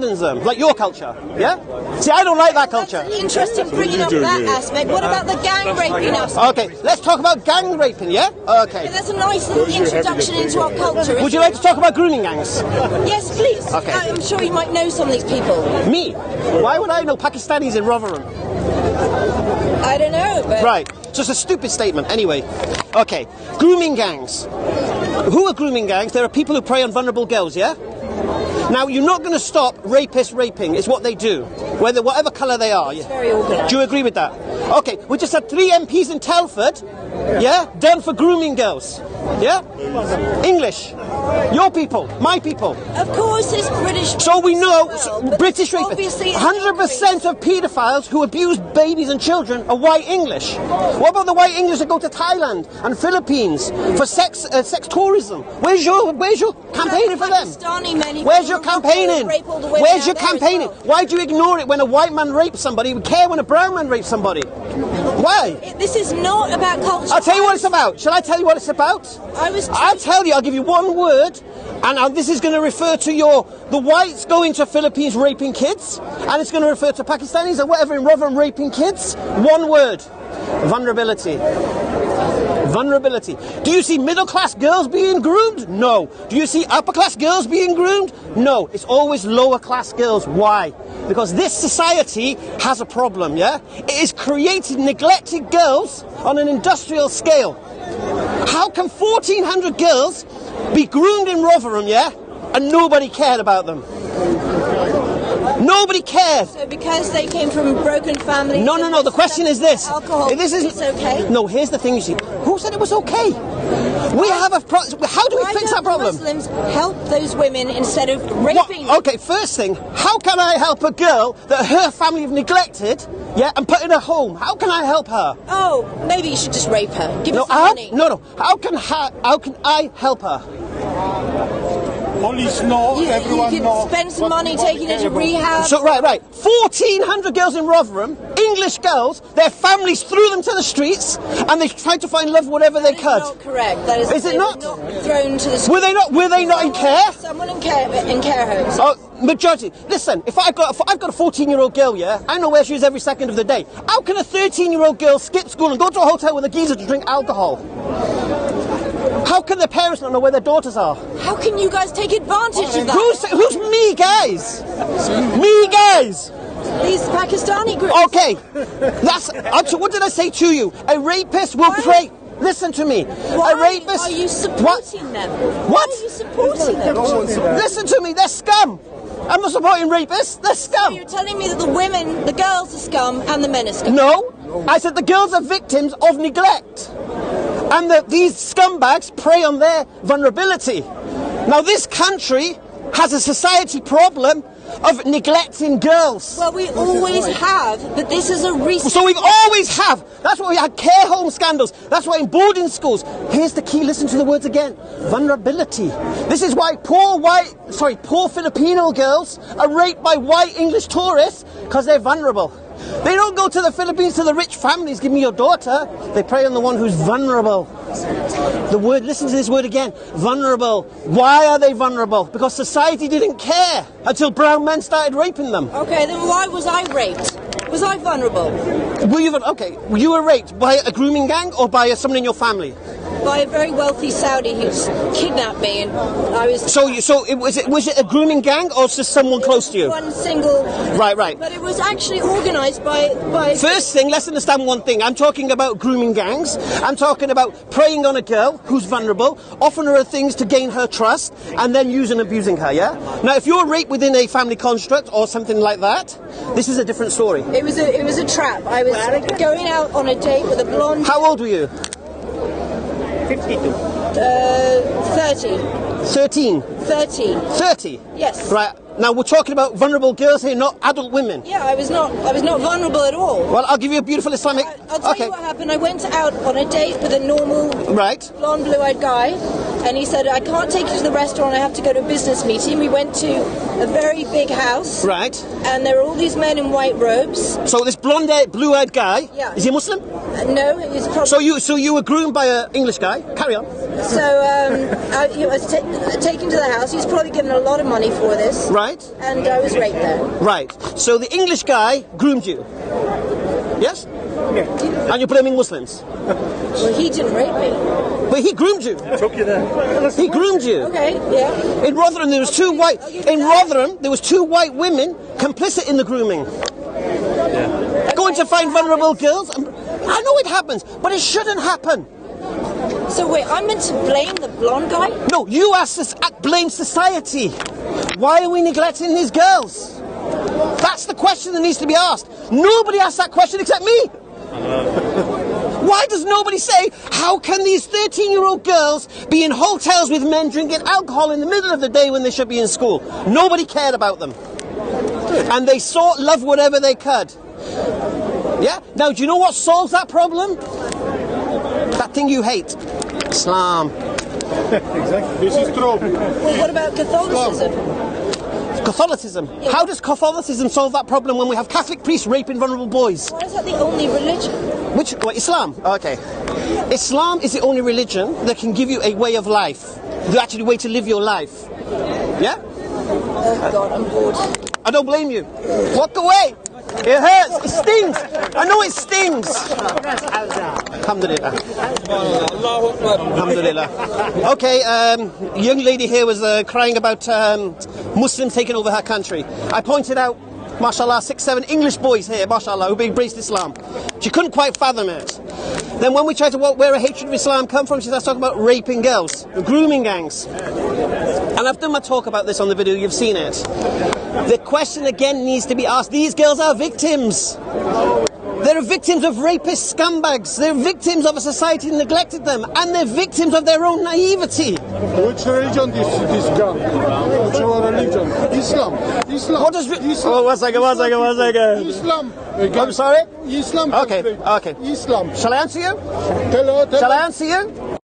abandons them, like your culture, yeah? See, I don't like that culture. That's interesting bringing up that aspect. What about the gang raping aspect? Okay, let's talk about gang raping, yeah? Okay. Yeah, that's a nice little introduction into our culture. Would you like to talk about grooming gangs? Yes, please. Okay. I'm sure you might know some of these people. Me? Why would I know Pakistanis in Rotherham? I don't know, but... Right, just a stupid statement. Anyway, okay, grooming gangs. Who are grooming gangs? There are people who prey on vulnerable girls, yeah? Now, you're not going to stop rapists raping. It's what they do, whatever colour they are. It's very organised. Do you agree with that? Okay, we just had 3 MPs in Telford, yeah, done for grooming girls. Yeah? English. Your people, my people. Of course, it's British. So we know well, British rapists. 100% of paedophiles who abuse babies and children are white English. What about the white English that go to Thailand and Philippines for sex tourism? Where's your campaigning for them? Where's your campaigning? Where's your campaigning? Why do you ignore it when a white man rapes somebody? We care when a brown man rapes somebody. Why? This is not about culture. I'll tell you what it's about. Shall I tell you what it's about? I'll tell you. I'll give you one word, and this is going to refer to the whites going to Philippines raping kids, and it's going to refer to Pakistanis or whatever in Rotherham raping kids. One word: vulnerability. Vulnerability. Do you see middle-class girls being groomed? No. Do you see upper-class girls being groomed? No. It's always lower-class girls. Why? Because this society has a problem, yeah? It has created neglected girls on an industrial scale. How can 1,400 girls be groomed in Rotherham, yeah? And nobody cared about them? Nobody cared. So because they came from broken families... No. The question is this. Alcohol, it's okay? No, here's the thing, you see. Who said it was okay? We have a problem. How do we fix that problem? Muslims help those women instead of raping them? Okay, first thing, how can I help a girl that her family have neglected, yeah, and put in a home? How can I help her? Oh, maybe you should just rape her. Give her some money. No. How can I help her? Police know, everyone you know. Spend some money taking her to rehab. So, right. 1,400 girls in Rotherham, English girls, their families threw them to the streets, and they tried to find love whatever they could. That is not correct. That is it not? Thrown to the streets. Were they not in care? Someone in care homes. Oh, majority. Listen, if I've got a 14-year-old girl, yeah, I know where she is every second of the day. How can a 13-year-old girl skip school and go to a hotel with a geezer to drink alcohol? How can their parents not know where their daughters are? How can you guys take advantage of that? Who's me, guys? Me, guys? These Pakistani groups. Okay, what did I say to you? A rapist will pray. Listen to me. Why a rapist. Are you supporting them? What? Why are you supporting them? Listen to me. They're scum. I'm not supporting rapists. They're scum. So you're telling me that the girls are scum, and the men are scum? No, I said the girls are victims of neglect. And that these scumbags prey on their vulnerability. Now, this country has a society problem of neglecting girls. Well, we always have, but this is a recent... So we've always have. That's why we had care home scandals. That's why in boarding schools. Here's the key, listen to the words again. Vulnerability. This is why poor Filipino girls are raped by white English tourists, because they're vulnerable. They don't go to the Philippines to the rich families, give me your daughter. They prey on the one who's vulnerable. Listen to this word again, vulnerable. Why are they vulnerable? Because society didn't care until brown men started raping them. Okay, then why was I raped? Was I vulnerable? You were raped by a grooming gang or by someone in your family? By a very wealthy Saudi who's kidnapped me, and I was... Was it a grooming gang or just someone close to you? One single... Right. But it was actually organised by... First thing, let's understand one thing. I'm talking about grooming gangs. I'm talking about preying on a girl who's vulnerable, offering her things to gain her trust, and then using and abusing her, yeah? Now, if you're raped within a family construct or something like that, this is a different story. It was a trap. I was going out on a date with a blonde... How old were you? 52. 30. 13? 30. 30? Yes. Right. Now, we're talking about vulnerable girls here, not adult women. Yeah, I was not vulnerable at all. Well, I'll give you a beautiful Islamic... I'll tell you what happened. I went out on a date with a normal... Right. Blonde, blue-eyed guy, and he said, I can't take you to the restaurant, I have to go to a business meeting. We went to a very big house. Right. And there were all these men in white robes. So this blonde, blue-eyed guy, is he a Muslim? No, he's probably... So you were groomed by an English guy? Carry on. So I was taken to the house. He was probably given a lot of money for this. Right. Right. And I was raped there. Right. So the English guy groomed you. Yes? Yeah. And you're blaming Muslims. Well, he didn't rape me. But he groomed you. Took you there. He groomed you. Okay, yeah. In Rotherham, there was two white. In Rotherham, there was two white women complicit in the grooming. Going to find vulnerable girls. I know it happens, but it shouldn't happen. So wait, I'm meant to blame the blonde guy? No, you blame society. Why are we neglecting these girls? That's the question that needs to be asked. Nobody asks that question except me. Why does nobody say, how can these 13-year-old girls be in hotels with men drinking alcohol in the middle of the day when they should be in school? Nobody cared about them. And they sought love whatever they could. Yeah? Now, do you know what solves that problem? That thing you hate. Islam. Exactly. This is true. Well, what about Catholicism? Catholicism. How does Catholicism solve that problem when we have Catholic priests raping vulnerable boys? Why is that the only religion? Islam? Okay. Islam is the only religion that can give you a way of life. The actual way to live your life. Yeah? Oh God, I'm bored. I don't blame you. Walk away. It hurts. It stings. I know it stings. Alhamdulillah. Alhamdulillah. Okay, young lady here was crying about Muslims taking over her country. I pointed out, mashallah, 6, 7 English boys here, mashallah, who embraced Islam. She couldn't quite fathom it. Then when we tried to where a hatred of Islam come from, she starts talking about raping girls, grooming gangs. And I've done my talk about this on the video, you've seen it. The question again needs to be asked, these girls are victims. They're victims of rapist scumbags. They're victims of a society that neglected them. And they're victims of their own naivety. Which religion this girl? Which religion? Islam. Islam. What does... Islam. Oh, one second. Islam. I'm sorry? Islam. Okay. Islam. Shall I answer you? Tell her. Shall I answer you?